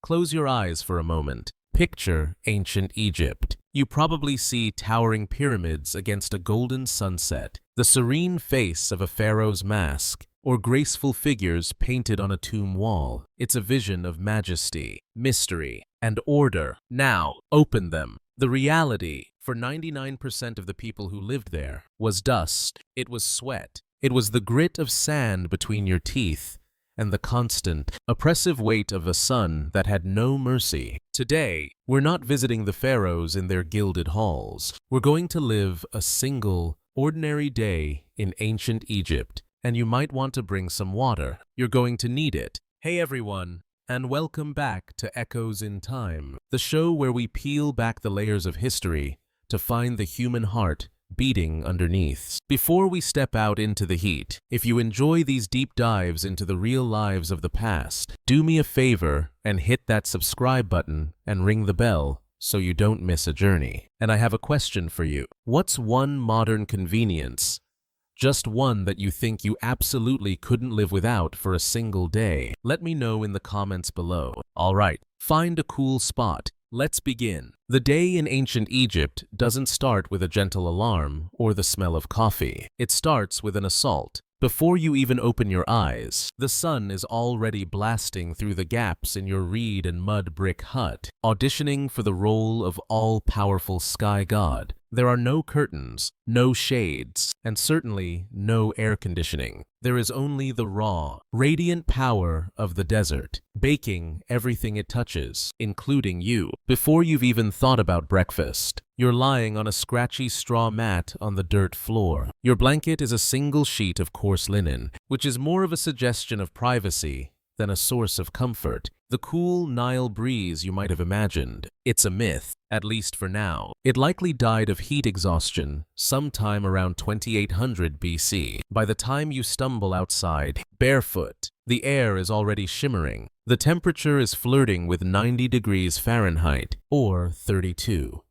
Close your eyes for a moment. Picture ancient Egypt. You probably see towering pyramids against a golden sunset, the serene face of a pharaoh's mask, or graceful figures painted on a tomb wall. It's a vision of majesty, mystery, and order. Now, open them. The reality, for 99% of the people who lived there, was dust. It was sweat. It was the grit of sand between your teeth, and the constant, oppressive weight of a sun that had no mercy. Today, we're not visiting the pharaohs in their gilded halls. We're going to live a single, ordinary day in ancient Egypt, and you might want to bring some water. You're going to need it. Hey everyone, and welcome back to Echoes in Time, the show where we peel back the layers of history to find the human heart beating underneath. Before we step out into the heat, if you enjoy these deep dives into the real lives of the past, do me a favor and hit that subscribe button and ring the bell so you don't miss a journey. And I have a question for you. What's one modern convenience, just one that you think you absolutely couldn't live without for a single day? Let me know in the comments below. All right, find a cool spot. Let's begin. The day in ancient Egypt doesn't start with a gentle alarm or the smell of coffee. It starts with an assault. Before you even open your eyes, the sun is already blasting through the gaps in your reed and mud brick hut, auditioning for the role of all-powerful sky god. There are no curtains, no shades, and certainly no air conditioning. There is only the raw, radiant power of the desert, baking everything it touches, including you. Before you've even thought about breakfast, you're lying on a scratchy straw mat on the dirt floor. Your blanket is a single sheet of coarse linen, which is more of a suggestion of privacy than a source of comfort. The cool Nile breeze you might have imagined. It's a myth, at least for now. It likely died of heat exhaustion sometime around 2800 BC. By the time you stumble outside, barefoot, the air is already shimmering. The temperature is flirting with 90 degrees Fahrenheit, or 32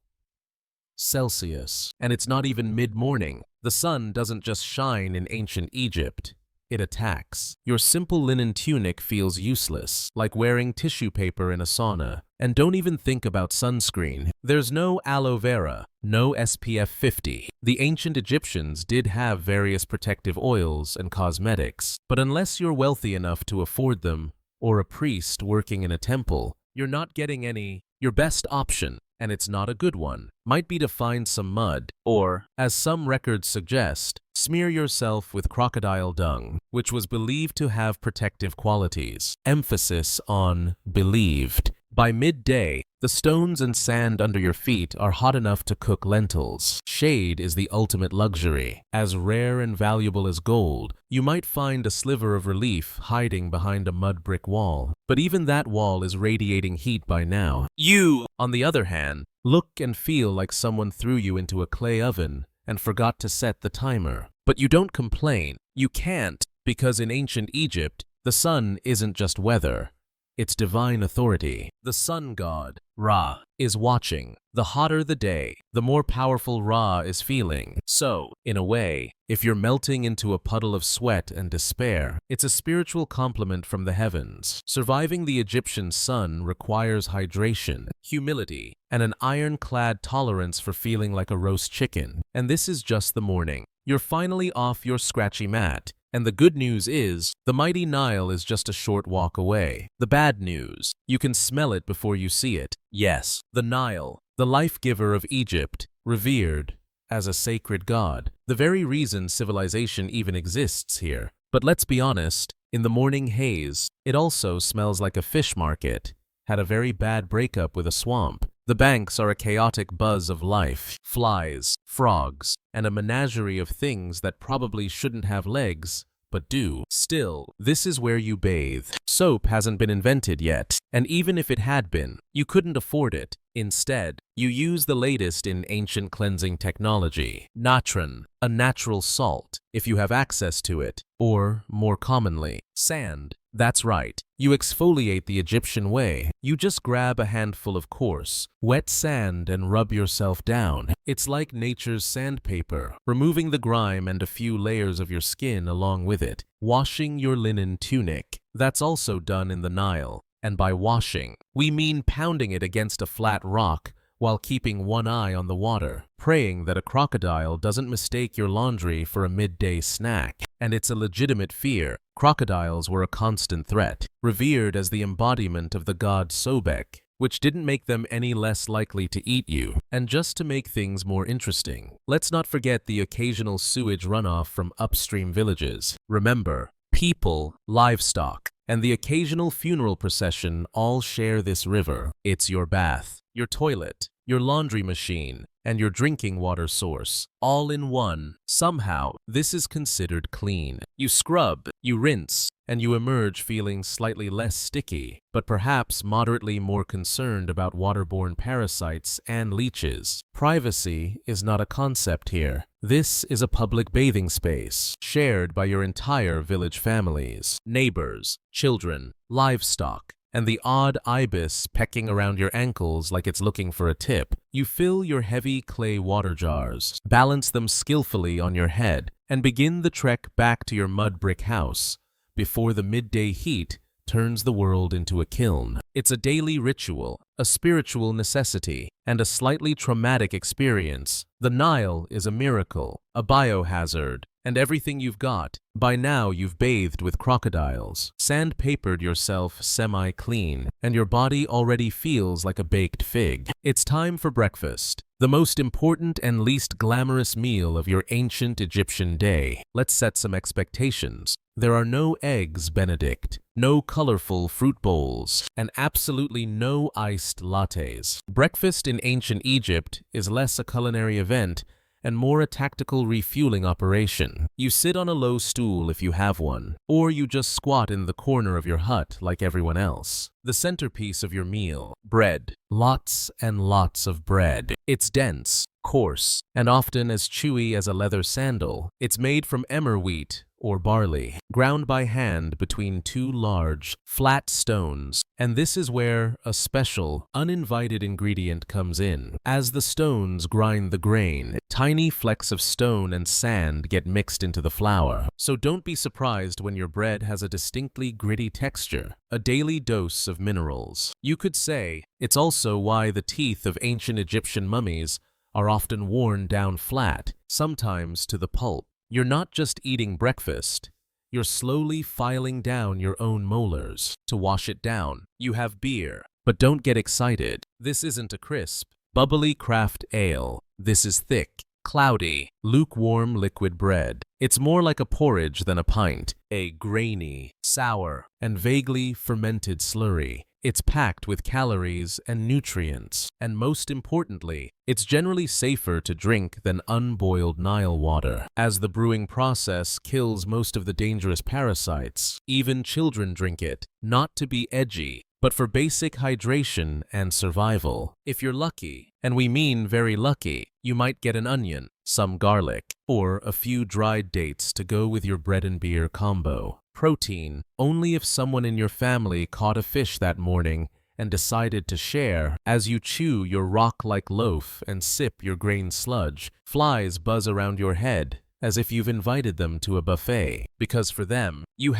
Celsius. And it's not even mid-morning. The sun doesn't just shine in ancient Egypt. It attacks. Your simple linen tunic feels useless, like wearing tissue paper in a sauna. And don't even think about sunscreen. There's no aloe vera, no SPF 50. The ancient Egyptians did have various protective oils and cosmetics, but unless you're wealthy enough to afford them, or a priest working in a temple, you're not getting any. Your best option, and it's not a good one, might be to find some mud, or, as some records suggest, smear yourself with crocodile dung, which was believed to have protective qualities. Emphasis on believed. By midday, the stones and sand under your feet are hot enough to cook lentils. Shade is the ultimate luxury. As rare and valuable as gold, you might find a sliver of relief hiding behind a mud brick wall. But even that wall is radiating heat by now. You, on the other hand, look and feel like someone threw you into a clay oven and forgot to set the timer. But you don't complain. You can't, because in ancient Egypt, the sun isn't just weather. It's divine authority. The sun god, Ra, is watching. The hotter the day, the more powerful Ra is feeling. So, in a way, if you're melting into a puddle of sweat and despair, it's a spiritual compliment from the heavens. Surviving the Egyptian sun requires hydration, humility, and an ironclad tolerance for feeling like a roast chicken. And this is just the morning. You're finally off your scratchy mat. And the good news is, the mighty Nile is just a short walk away. The bad news, you can smell it before you see it. Yes, the Nile, the life-giver of Egypt, revered as a sacred god. The very reason civilization even exists here. But let's be honest, in the morning haze, it also smells like a fish market. Had a very bad breakup with a swamp. The banks are a chaotic buzz of life, flies, frogs, and a menagerie of things that probably shouldn't have legs, but do. Still, this is where you bathe. Soap hasn't been invented yet, and even if it had been, you couldn't afford it. Instead, you use the latest in ancient cleansing technology, natron, a natural salt, if you have access to it, or, more commonly, sand. That's right, you exfoliate the Egyptian way. You just grab a handful of coarse, wet sand and rub yourself down. It's like nature's sandpaper, removing the grime and a few layers of your skin along with it. Washing your linen tunic. That's also done in the Nile. And by washing, we mean pounding it against a flat rock while keeping one eye on the water, praying that a crocodile doesn't mistake your laundry for a midday snack. And it's a legitimate fear. Crocodiles were a constant threat, revered as the embodiment of the god Sobek, which didn't make them any less likely to eat you. And just to make things more interesting, let's not forget the occasional sewage runoff from upstream villages. Remember, people, livestock, and the occasional funeral procession all share this river. It's your bath, your toilet, your laundry machine, and your drinking water source, all in one. Somehow, this is considered clean. You scrub, you rinse, and you emerge feeling slightly less sticky, but perhaps moderately more concerned about waterborne parasites and leeches. Privacy is not a concept here. This is a public bathing space, shared by your entire village families, neighbors, children, livestock, and the odd ibis pecking around your ankles like it's looking for a tip. You fill your heavy clay water jars, balance them skillfully on your head, and begin the trek back to your mud brick house before the midday heat turns the world into a kiln. It's a daily ritual, a spiritual necessity, and a slightly traumatic experience. The Nile is a miracle, a biohazard, and everything you've got. By now you've bathed with crocodiles, sandpapered yourself semi-clean, and your body already feels like a baked fig. It's time for breakfast, the most important and least glamorous meal of your ancient Egyptian day. Let's set some expectations. There are no eggs Benedict, no colorful fruit bowls, and absolutely no iced lattes. Breakfast in ancient Egypt is less a culinary event and more a tactical refueling operation. You sit on a low stool if you have one, or you just squat in the corner of your hut like everyone else. The centerpiece of your meal, bread. Lots and lots of bread. It's dense, coarse, and often as chewy as a leather sandal. It's made from emmer wheat or barley, ground by hand between two large, flat stones. And this is where a special, uninvited ingredient comes in. As the stones grind the grain, tiny flecks of stone and sand get mixed into the flour. So don't be surprised when your bread has a distinctly gritty texture, a daily dose of minerals. You could say it's also why the teeth of ancient Egyptian mummies are often worn down flat, sometimes to the pulp. You're not just eating breakfast, you're slowly filing down your own molars. To wash it down, you have beer. But don't get excited. This isn't a crisp, bubbly craft ale. This is thick, cloudy, lukewarm liquid bread. It's more like a porridge than a pint, a grainy, sour, and vaguely fermented slurry. It's packed with calories and nutrients, and most importantly, it's generally safer to drink than unboiled Nile water, as the brewing process kills most of the dangerous parasites. Even children drink it, not to be edgy, but for basic hydration and survival. If you're lucky, and we mean very lucky, you might get an onion, some garlic, or a few dried dates to go with your bread and beer combo. Protein, only if someone in your family caught a fish that morning and decided to share. As you chew your rock-like loaf and sip your grain sludge, flies buzz around your head as if you've invited them to a buffet. Because for them, you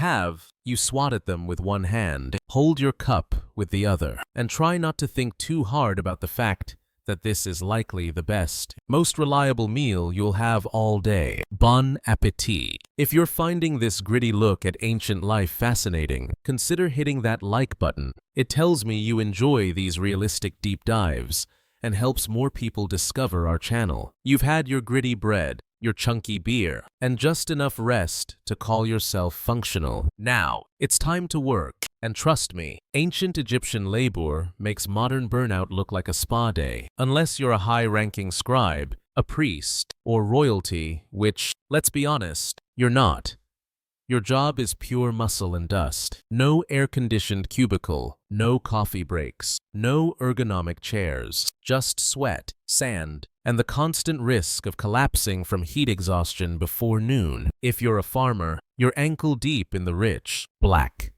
swat at them with one hand, hold your cup with the other, and try not to think too hard about the fact that this is likely the best, most reliable meal you'll have all day. Bon appétit! If you're finding this gritty look at ancient life fascinating, consider hitting that like button. It tells me you enjoy these realistic deep dives and helps more people discover our channel. You've had your gritty bread, your chunky beer, and just enough rest to call yourself functional. Now, it's time to work. And trust me, ancient Egyptian labor makes modern burnout look like a spa day, unless you're a high-ranking scribe, a priest, or royalty, which, let's be honest, you're not. Your job is pure muscle and dust. No air-conditioned cubicle, no coffee breaks, no ergonomic chairs, just sweat, sand, and the constant risk of collapsing from heat exhaustion before noon. If you're a farmer, you're ankle-deep in the rich, black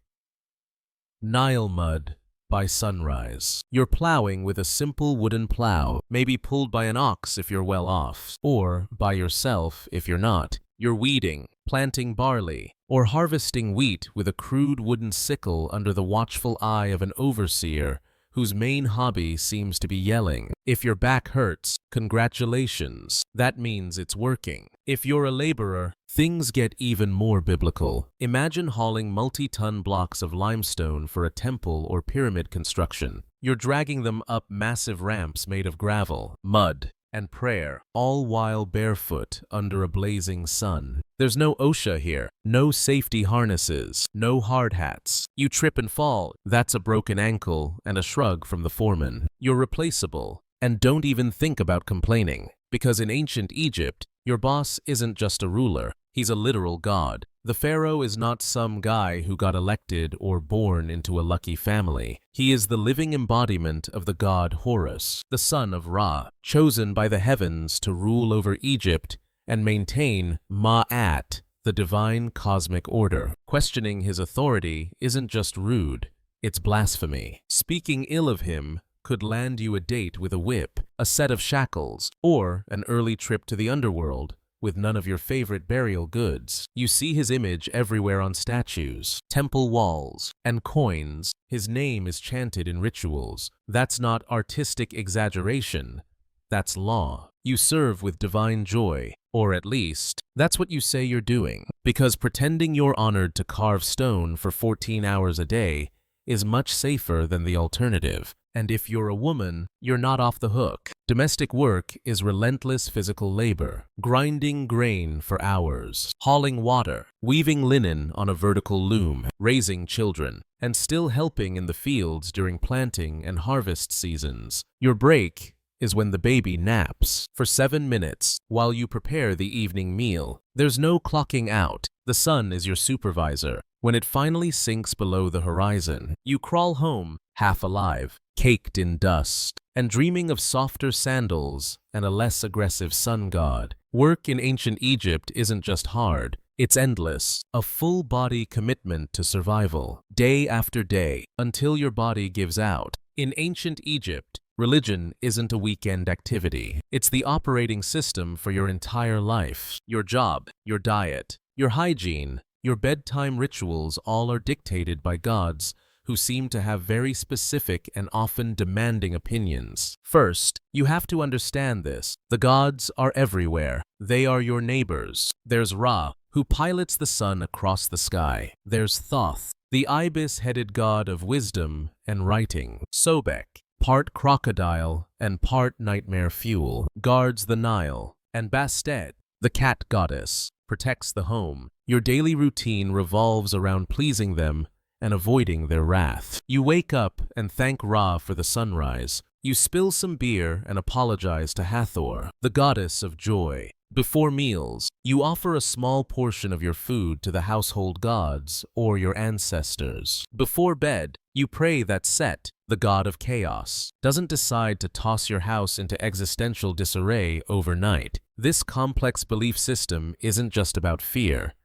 Nile mud by sunrise. You're plowing with a simple wooden plow, maybe pulled by an ox if you're well off, or by yourself if you're not. You're weeding, planting barley, or harvesting wheat with a crude wooden sickle under the watchful eye of an overseer whose main hobby seems to be yelling. If your back hurts, congratulations, that means it's working. If you're a laborer, things get even more biblical. Imagine hauling multi-ton blocks of limestone for a temple or pyramid construction. You're dragging them up massive ramps made of gravel, mud, and prayer, all while barefoot under a blazing sun. There's no OSHA here, no safety harnesses, no hard hats. You trip and fall, that's a broken ankle and a shrug from the foreman. You're replaceable, and don't even think about complaining, because in ancient Egypt, your boss isn't just a ruler, he's a literal god. The pharaoh is not some guy who got elected or born into a lucky family. He is the living embodiment of the god Horus, the son of Ra, chosen by the heavens to rule over Egypt and maintain Ma'at, the divine cosmic order. Questioning his authority isn't just rude, it's blasphemy. Speaking ill of him could land you a date with a whip, a set of shackles, or an early trip to the underworld with none of your favorite burial goods. You see his image everywhere on statues, temple walls, and coins. His name is chanted in rituals. That's not artistic exaggeration, that's law. You serve with divine joy, or at least, that's what you say you're doing, because pretending you're honored to carve stone for 14 hours a day is much safer than the alternative. And if you're a woman, you're not off the hook. Domestic work is relentless physical labor, grinding grain for hours, hauling water, weaving linen on a vertical loom, raising children, and still helping in the fields during planting and harvest seasons. Your break is when the baby naps for 7 minutes while you prepare the evening meal. There's no clocking out. The sun is your supervisor. When it finally sinks below the horizon, you crawl home, half alive, caked in dust, and dreaming of softer sandals and a less aggressive sun god. Work in ancient Egypt isn't just hard, it's endless, a full-body commitment to survival, day after day, until your body gives out. In ancient Egypt, religion isn't a weekend activity. It's the operating system for your entire life. Your job, your diet, your hygiene, your bedtime rituals all are dictated by gods who seem to have very specific and often demanding opinions. First, you have to understand this. The gods are everywhere. They are your neighbors. There's Ra, who pilots the sun across the sky. There's Thoth, the ibis-headed god of wisdom and writing. Sobek, part crocodile and part nightmare fuel, guards the Nile. And Bastet, the cat goddess, protects the home. Your daily routine revolves around pleasing them and avoiding their wrath. You wake up and thank Ra for the sunrise. You spill some beer and apologize to Hathor, the goddess of joy. Before meals, you offer a small portion of your food to the household gods or your ancestors. Before bed, you pray that Set, the god of chaos, doesn't decide to toss your house into existential disarray overnight. This complex belief system isn't just about fear.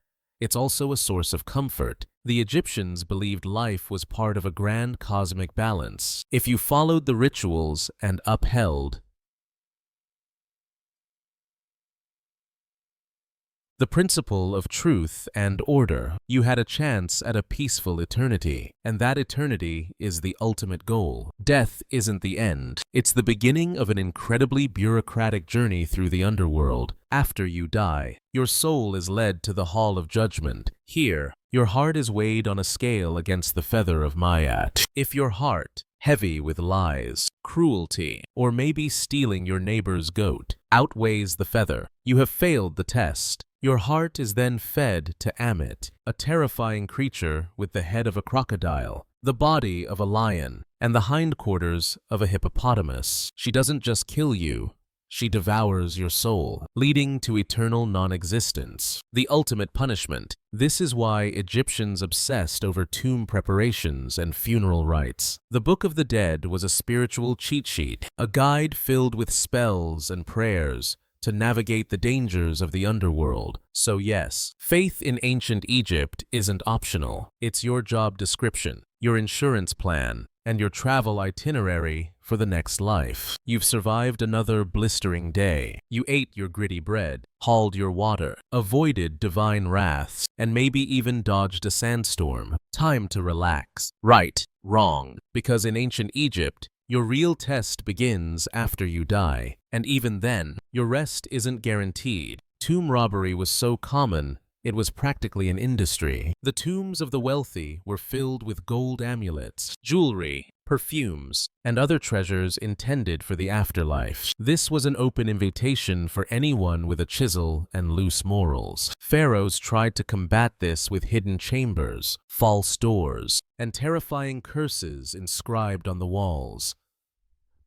It's also a source of comfort. The Egyptians believed life was part of a grand cosmic balance. If you followed the rituals and upheld the principle of truth and order, you had a chance at a peaceful eternity. And that eternity is the ultimate goal. Death isn't the end. It's the beginning of an incredibly bureaucratic journey through the underworld. After you die, your soul is led to the Hall of Judgment. Here, your heart is weighed on a scale against the feather of Ma'at. If your heart, heavy with lies, cruelty, or maybe stealing your neighbor's goat, outweighs the feather, you have failed the test. Your heart is then fed to Ammit, a terrifying creature with the head of a crocodile, the body of a lion, and the hindquarters of a hippopotamus. She doesn't just kill you, she devours your soul, leading to eternal non-existence. The ultimate punishment. This is why Egyptians obsessed over tomb preparations and funeral rites. The Book of the Dead was a spiritual cheat sheet, a guide filled with spells and prayers to navigate the dangers of the underworld. So yes, faith in ancient Egypt isn't optional. It's your job description, your insurance plan, and your travel itinerary for the next life. You've survived another blistering day. You ate your gritty bread, hauled your water, avoided divine wraths, and maybe even dodged a sandstorm. Time to relax. Right, wrong. Because in ancient Egypt, your real test begins after you die. And even then, your rest isn't guaranteed. Tomb robbery was so common, it was practically an industry. The tombs of the wealthy were filled with gold amulets, jewelry, perfumes, and other treasures intended for the afterlife. This was an open invitation for anyone with a chisel and loose morals. Pharaohs tried to combat this with hidden chambers, false doors, and terrifying curses inscribed on the walls.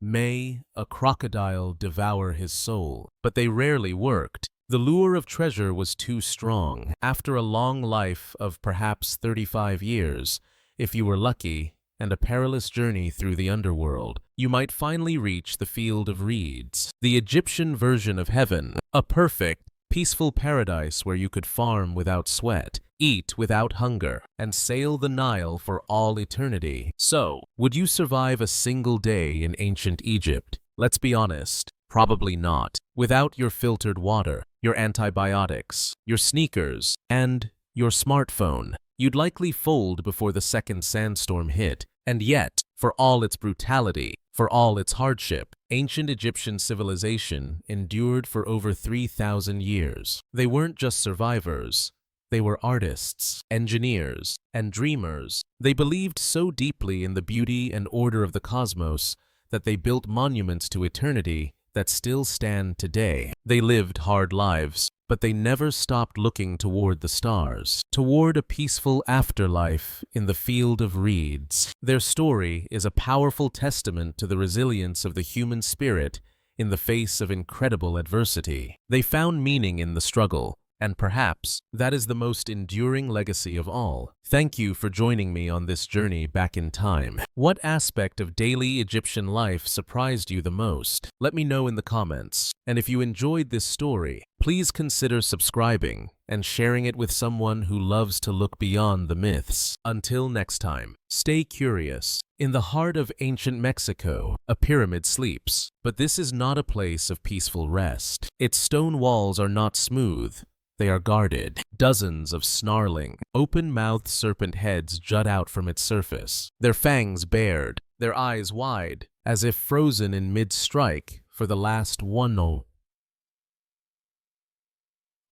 May a crocodile devour his soul, but they rarely worked. The lure of treasure was too strong. After a long life of perhaps 35 years, if you were lucky, and a perilous journey through the underworld, you might finally reach the Field of Reeds, the Egyptian version of heaven, a perfect, peaceful paradise where you could farm without sweat, eat without hunger, and sail the Nile for all eternity. So, would you survive a single day in ancient Egypt? Let's be honest, probably not. Without your filtered water, your antibiotics, your sneakers, and your smartphone, you'd likely fold before the second sandstorm hit. And yet, for all its brutality, for all its hardship, ancient Egyptian civilization endured for over 3,000 years. They weren't just survivors. They were artists, engineers, and dreamers. They believed so deeply in the beauty and order of the cosmos that they built monuments to eternity that still stand today. They lived hard lives, but they never stopped looking toward the stars, toward a peaceful afterlife in the Field of Reeds. Their story is a powerful testament to the resilience of the human spirit in the face of incredible adversity. They found meaning in the struggle, and perhaps that is the most enduring legacy of all. Thank you for joining me on this journey back in time. What aspect of daily Egyptian life surprised you the most? Let me know in the comments. And if you enjoyed this story, please consider subscribing and sharing it with someone who loves to look beyond the myths. Until next time, stay curious. In the heart of ancient Mexico, a pyramid sleeps. But this is not a place of peaceful rest. Its stone walls are not smooth. They are guarded. Dozens of snarling, open-mouthed serpent heads jut out from its surface, their fangs bared, their eyes wide, as if frozen in mid-strike for the last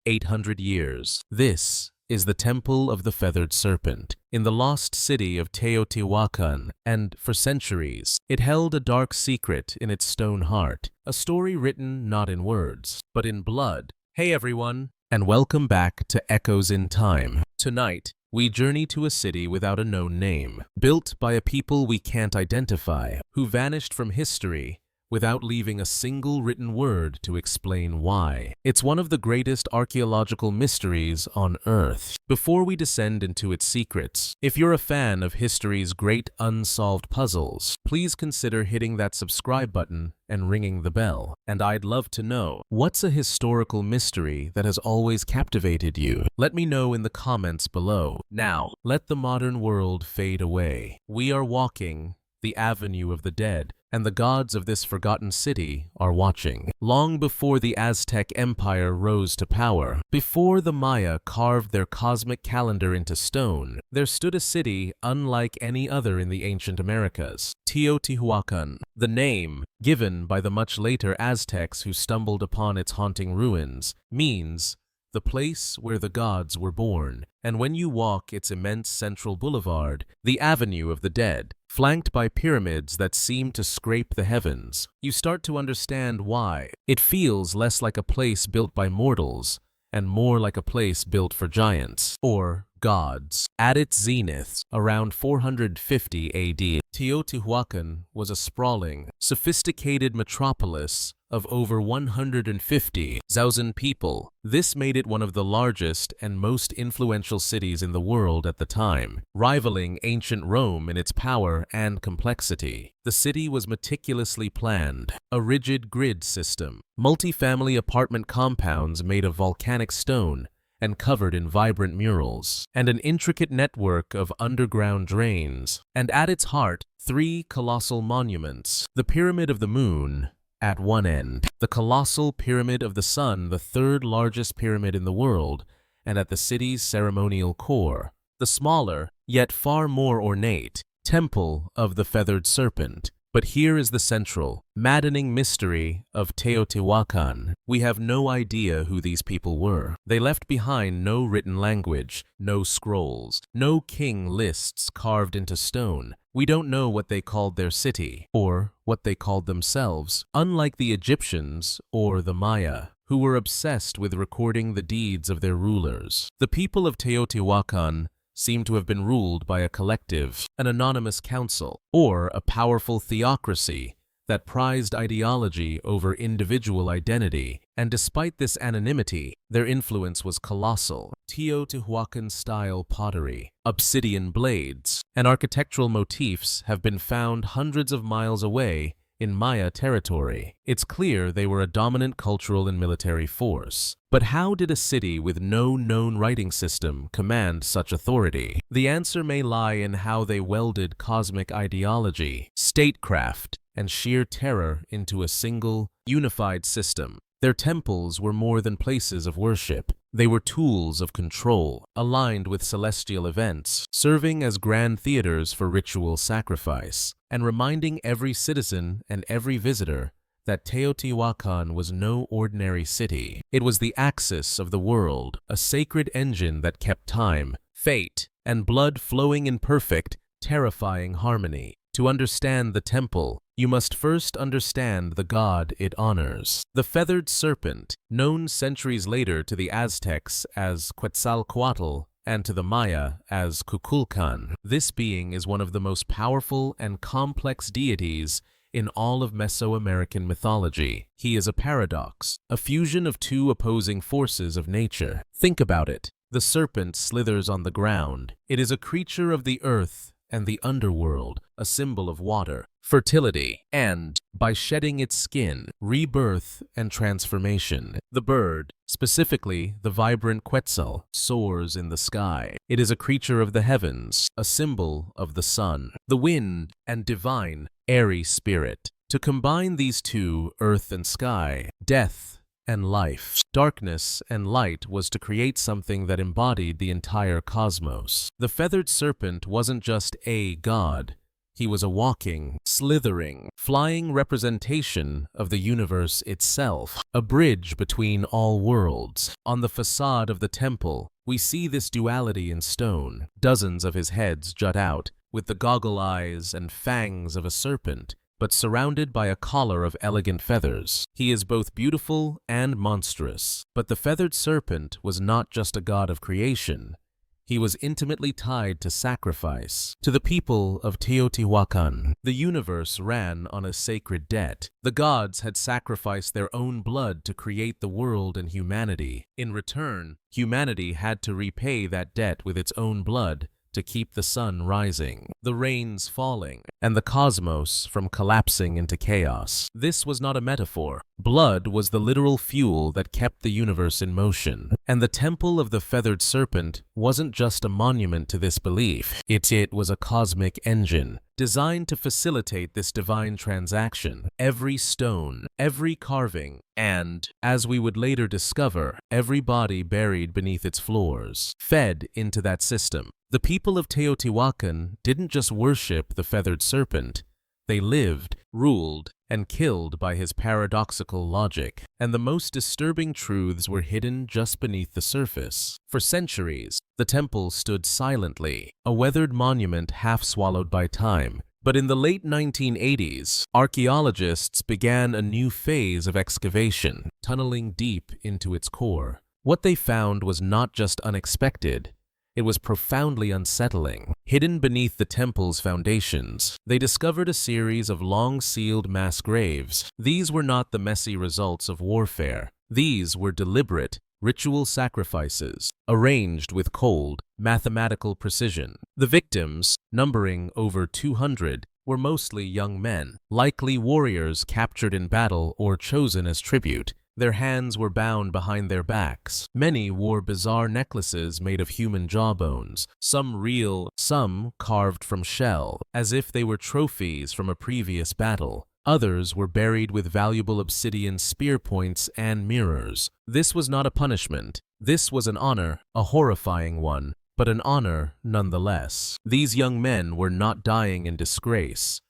800 years. This is the Temple of the Feathered Serpent, in the lost city of Teotihuacan, and for centuries, it held a dark secret in its stone heart, a story written not in words, but in blood. Hey everyone, and welcome back to Echoes in Time. Tonight, we journey to a city without a known name, built by a people we can't identify, who vanished from history without leaving a single written word to explain why. It's one of the greatest archaeological mysteries on Earth. Before we descend into its secrets, if you're a fan of history's great unsolved puzzles, please consider hitting that subscribe button and ringing the bell. And I'd love to know, what's a historical mystery that has always captivated you? Let me know in the comments below. Now, let the modern world fade away. We are walking the Avenue of the Dead, and the gods of this forgotten city are watching. Long before the Aztec Empire rose to power, before the Maya carved their cosmic calendar into stone, there stood a city unlike any other in the ancient Americas, Teotihuacan. The name, given by the much later Aztecs who stumbled upon its haunting ruins, means the place where the gods were born. And when you walk its immense central boulevard, the Avenue of the Dead, flanked by pyramids that seem to scrape the heavens, you start to understand why. It feels less like a place built by mortals and more like a place built for giants, or gods. At its zenith, around 450 AD, Teotihuacan was a sprawling, sophisticated metropolis of over 150,000 people. This made it one of the largest and most influential cities in the world at the time, rivaling ancient Rome in its power and complexity. The city was meticulously planned, a rigid grid system, multi-family apartment compounds made of volcanic stone and covered in vibrant murals, and an intricate network of underground drains. And at its heart, three colossal monuments: the Pyramid of the Moon at one end, the colossal Pyramid of the Sun, the third largest pyramid in the world, and at the city's ceremonial core, the smaller, yet far more ornate, Temple of the Feathered Serpent. But here is the central, maddening mystery of Teotihuacan. We have no idea who these people were. They left behind no written language, no scrolls, no king lists carved into stone. We don't know what they called their city, or what they called themselves, unlike the Egyptians or the Maya, who were obsessed with recording the deeds of their rulers. The people of Teotihuacan seem to have been ruled by a collective, an anonymous council, or a powerful theocracy that prized ideology over individual identity, and despite this anonymity, their influence was colossal. Teotihuacan-style pottery, obsidian blades, and architectural motifs have been found hundreds of miles away in Maya territory. It's clear they were a dominant cultural and military force. But how did a city with no known writing system command such authority? The answer may lie in how they welded cosmic ideology, statecraft, and sheer terror into a single, unified system. Their temples were more than places of worship. They were tools of control, aligned with celestial events, serving as grand theaters for ritual sacrifice, and reminding every citizen and every visitor that Teotihuacan was no ordinary city. It was the axis of the world, a sacred engine that kept time, fate, and blood flowing in perfect, terrifying harmony. To understand the temple, you must first understand the god it honors. The feathered serpent, known centuries later to the Aztecs as Quetzalcoatl and to the Maya as Kukulkan. This being is one of the most powerful and complex deities in all of Mesoamerican mythology. He is a paradox, a fusion of two opposing forces of nature. Think about it. The serpent slithers on the ground. It is a creature of the earth and the underworld, a symbol of water, fertility, and, by shedding its skin, rebirth and transformation. The bird, specifically the vibrant Quetzal, soars in the sky. It is a creature of the heavens, a symbol of the sun, the wind, and divine, airy spirit. To combine these two, earth and sky, death and life, darkness and light, was to create something that embodied the entire cosmos. The feathered serpent wasn't just a god. He was a walking, slithering, flying representation of the universe itself, a bridge between all worlds. On the facade of the temple, we see this duality in stone. Dozens of his heads jut out, with the goggle eyes and fangs of a serpent, but surrounded by a collar of elegant feathers. He is both beautiful and monstrous. But the feathered serpent was not just a god of creation. He was intimately tied to sacrifice. To the people of Teotihuacan, the universe ran on a sacred debt. The gods had sacrificed their own blood to create the world and humanity. In return, humanity had to repay that debt with its own blood to keep the sun rising, the rains falling, and the cosmos from collapsing into chaos. This was not a metaphor. Blood was the literal fuel that kept the universe in motion. And the Temple of the Feathered Serpent wasn't just a monument to this belief. It was a cosmic engine, designed to facilitate this divine transaction. Every stone, every carving, and, as we would later discover, every body buried beneath its floors, fed into that system. The people of Teotihuacan didn't just worship the feathered serpent. They lived, ruled, and killed by his paradoxical logic. And the most disturbing truths were hidden just beneath the surface. For centuries, the temple stood silently, a weathered monument half swallowed by time. But in the late 1980s, archaeologists began a new phase of excavation, tunneling deep into its core. What they found was not just unexpected. It was profoundly unsettling. Hidden beneath the temple's foundations, they discovered a series of long-sealed mass graves. These were not the messy results of warfare. These were deliberate, ritual sacrifices, arranged with cold, mathematical precision. The victims, numbering over 200, were mostly young men, likely warriors captured in battle or chosen as tribute. Their hands were bound behind their backs. Many wore bizarre necklaces made of human jawbones, some real, some carved from shell, as if they were trophies from a previous battle. Others were buried with valuable obsidian spear points and mirrors. This was not a punishment. This was an honor, a horrifying one, but an honor nonetheless. These young men were not dying in disgrace.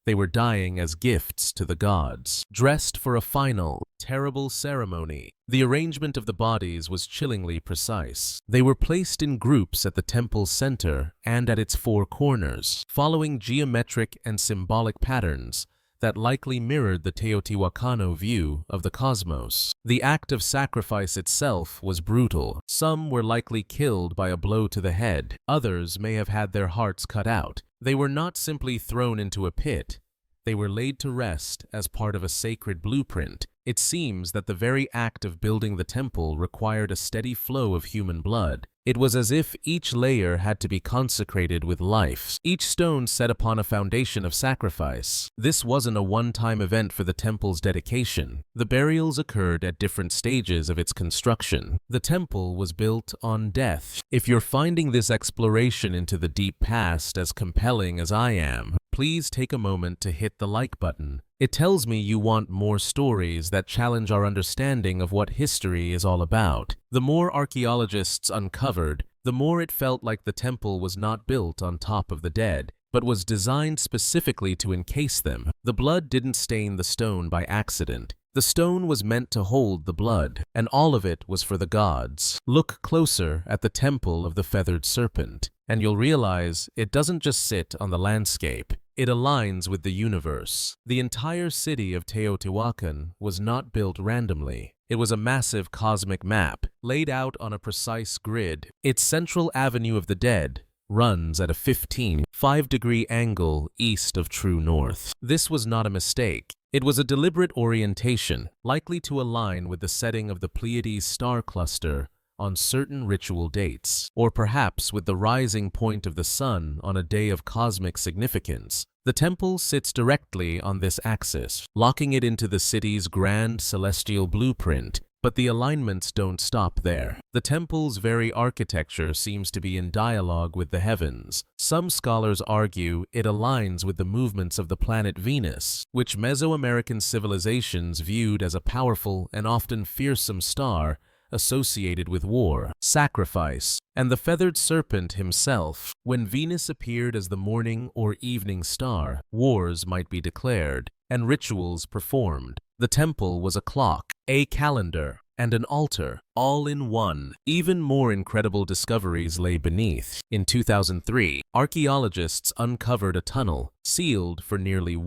They were dying as gifts to the gods, dressed for a final, terrible ceremony. The arrangement of the bodies was chillingly precise. They were placed in groups at the temple's center and at its four corners, following geometric and symbolic patterns that likely mirrored the Teotihuacano view of the cosmos. The act of sacrifice itself was brutal. Some were likely killed by a blow to the head. Others may have had their hearts cut out. They were not simply thrown into a pit. They were laid to rest as part of a sacred blueprint. It seems that the very act of building the temple required a steady flow of human blood. It was as if each layer had to be consecrated with life, each stone set upon a foundation of sacrifice. This wasn't a one-time event for the temple's dedication. The burials occurred at different stages of its construction. The temple was built on death. If you're finding this exploration into the deep past as compelling as I am, please take a moment to hit the like button. It tells me you want more stories that challenge our understanding of what history is all about. The more archaeologists uncovered, the more it felt like the temple was not built on top of the dead, but was designed specifically to encase them. The blood didn't stain the stone by accident. The stone was meant to hold the blood, and all of it was for the gods. Look closer at the Temple of the Feathered Serpent, and you'll realize it doesn't just sit on the landscape. It aligns with the universe. The entire city of Teotihuacan was not built randomly. It was a massive cosmic map, laid out on a precise grid. Its central Avenue of the Dead runs at a 15.5-degree angle east of true north. This was not a mistake. It was a deliberate orientation, likely to align with the setting of the Pleiades star cluster on certain ritual dates, or perhaps with the rising point of the sun on a day of cosmic significance. The temple sits directly on this axis, locking it into the city's grand celestial blueprint. But the alignments don't stop there. The temple's very architecture seems to be in dialogue with the heavens. Some scholars argue it aligns with the movements of the planet Venus, which Mesoamerican civilizations viewed as a powerful and often fearsome star associated with war, sacrifice, and the feathered serpent himself. When Venus appeared as the morning or evening star, wars might be declared and rituals performed. The temple was a clock, a calendar, and an altar, all in one. Even more incredible discoveries lay beneath. In 2003, archaeologists uncovered a tunnel, sealed for nearly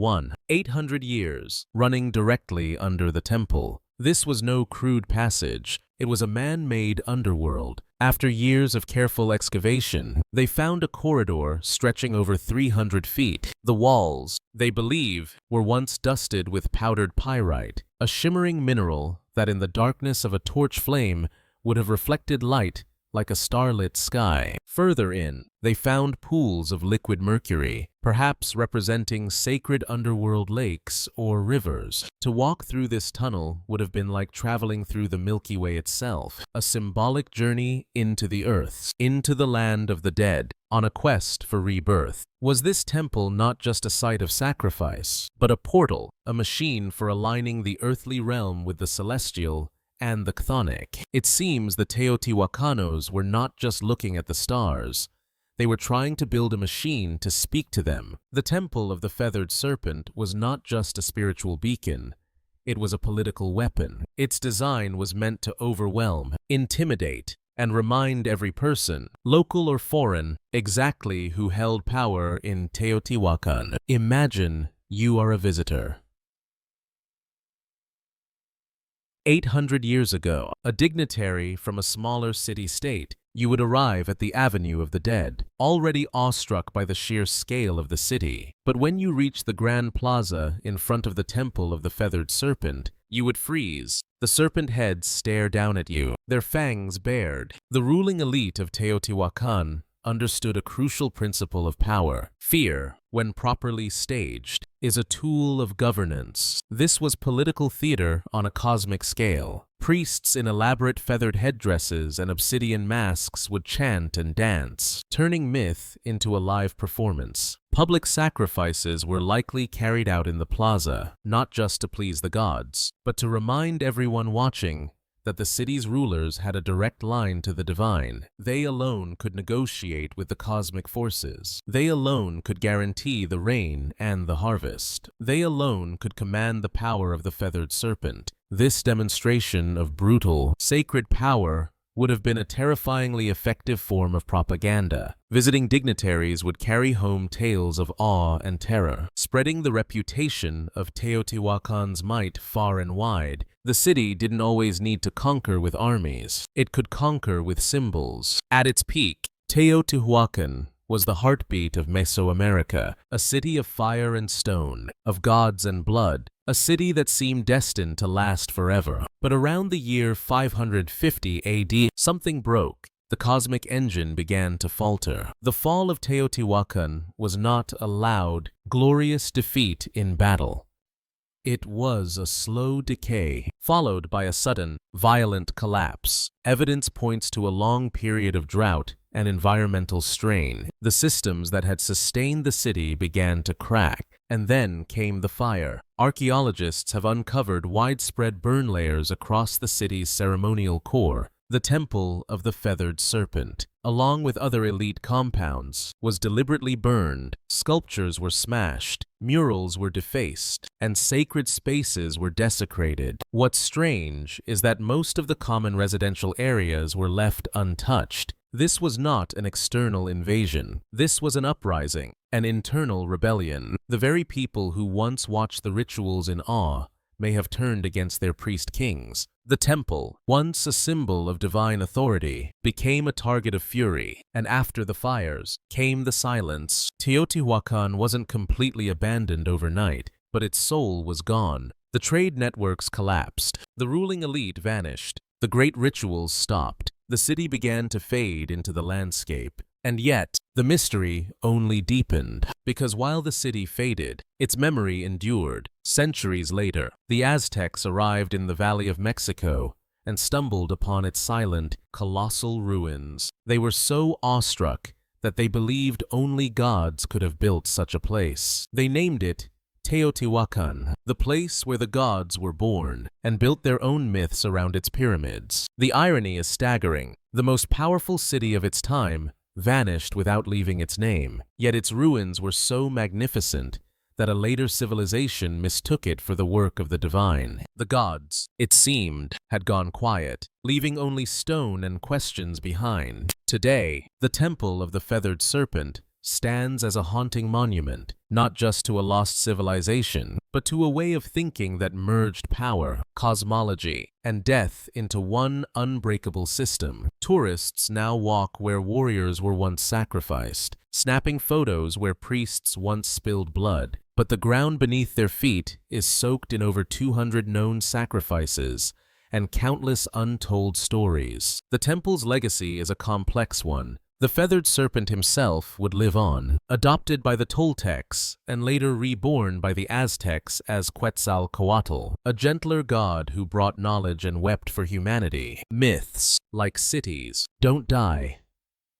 800 years, running directly under the temple. This was no crude passage. It was a man-made underworld. After years of careful excavation, they found a corridor stretching over 300 feet. The walls, they believe, were once dusted with powdered pyrite, a shimmering mineral that in the darkness of a torch flame would have reflected light like a starlit sky. Further in, they found pools of liquid mercury, perhaps representing sacred underworld lakes or rivers. To walk through this tunnel would have been like traveling through the Milky Way itself, a symbolic journey into the earth, into the land of the dead, on a quest for rebirth. Was this temple not just a site of sacrifice, but a portal, a machine for aligning the earthly realm with the celestial and the chthonic? It seems the Teotihuacanos were not just looking at the stars. They were trying to build a machine to speak to them. The Temple of the Feathered Serpent was not just a spiritual beacon. It was a political weapon. Its design was meant to overwhelm, intimidate, and remind every person, local or foreign, exactly who held power in Teotihuacan. Imagine you are a visitor. 800 years ago, a dignitary from a smaller city-state, you would arrive at the Avenue of the Dead, already awestruck by the sheer scale of the city. But when you reach the Grand Plaza in front of the Temple of the Feathered Serpent, you would freeze. The serpent heads stare down at you, their fangs bared. The ruling elite of Teotihuacan understood a crucial principle of power. Fear, when properly staged, is a tool of governance. This was political theater on a cosmic scale. Priests in elaborate feathered headdresses and obsidian masks would chant and dance, turning myth into a live performance. Public sacrifices were likely carried out in the plaza, not just to please the gods, but to remind everyone watching that the city's rulers had a direct line to the divine. They alone could negotiate with the cosmic forces. They alone could guarantee the rain and the harvest. They alone could command the power of the feathered serpent. This demonstration of brutal, sacred power would have been a terrifyingly effective form of propaganda. Visiting dignitaries would carry home tales of awe and terror, spreading the reputation of Teotihuacan's might far and wide. The city didn't always need to conquer with armies. It could conquer with symbols. At its peak, Teotihuacan was the heartbeat of Mesoamerica, a city of fire and stone, of gods and blood, a city that seemed destined to last forever. But around the year 550 AD, something broke. The cosmic engine began to falter. The fall of Teotihuacan was not a loud, glorious defeat in battle. It was a slow decay, followed by a sudden, violent collapse. Evidence points to a long period of drought and environmental strain. The systems that had sustained the city began to crack, and then came the fire. Archaeologists have uncovered widespread burn layers across the city's ceremonial core. The Temple of the Feathered Serpent, along with other elite compounds, was deliberately burned. Sculptures were smashed, murals were defaced, and sacred spaces were desecrated. What's strange is that most of the common residential areas were left untouched. This was not an external invasion. This was an uprising, an internal rebellion. The very people who once watched the rituals in awe may have turned against their priest kings. The temple, once a symbol of divine authority, became a target of fury, and after the fires came the silence. Teotihuacan wasn't completely abandoned overnight, but its soul was gone. The trade networks collapsed. The ruling elite vanished. The great rituals stopped. The city began to fade into the landscape. And yet, the mystery only deepened, because while the city faded, its memory endured. Centuries later, the Aztecs arrived in the Valley of Mexico and stumbled upon its silent, colossal ruins. They were so awestruck that they believed only gods could have built such a place. They named it Teotihuacan, the place where the gods were born, and built their own myths around its pyramids. The irony is staggering. The most powerful city of its time vanished without leaving its name, yet its ruins were so magnificent that a later civilization mistook it for the work of the divine. The gods, it seemed, had gone quiet, leaving only stone and questions behind. Today, the Temple of the Feathered Serpent stands as a haunting monument, not just to a lost civilization, but to a way of thinking that merged power, cosmology, and death into one unbreakable system. Tourists now walk where warriors were once sacrificed, snapping photos where priests once spilled blood, but the ground beneath their feet is soaked in over 200 known sacrifices and countless untold stories. The temple's legacy is a complex one. The feathered serpent himself would live on, adopted by the Toltecs and later reborn by the Aztecs as Quetzalcoatl, a gentler god who brought knowledge and wept for humanity. Myths, like cities, don't die.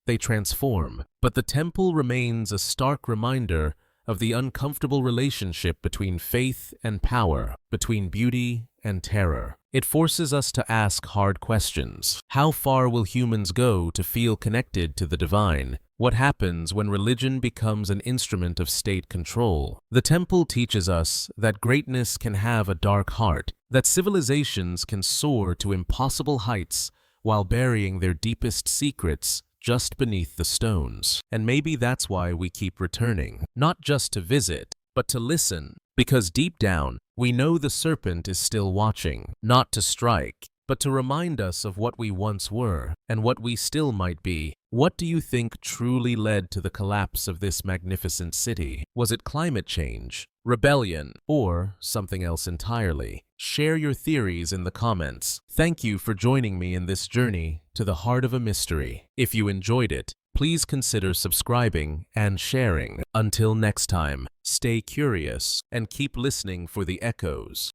They transform, but the temple remains a stark reminder of the uncomfortable relationship between faith and power, between beauty and terror. It forces us to ask hard questions. How far will humans go to feel connected to the divine? What happens when religion becomes an instrument of state control? The temple teaches us that greatness can have a dark heart, that civilizations can soar to impossible heights while burying their deepest secrets just beneath the stones. And maybe that's why we keep returning, not just to visit, but to listen, because deep down, we know the serpent is still watching, not to strike, but to remind us of what we once were and what we still might be. What do you think truly led to the collapse of this magnificent city? Was it climate change, rebellion, or something else entirely? Share your theories in the comments. Thank you for joining me in this journey to the heart of a mystery. If you enjoyed it, please consider subscribing and sharing. Until next time, stay curious and keep listening for the echoes.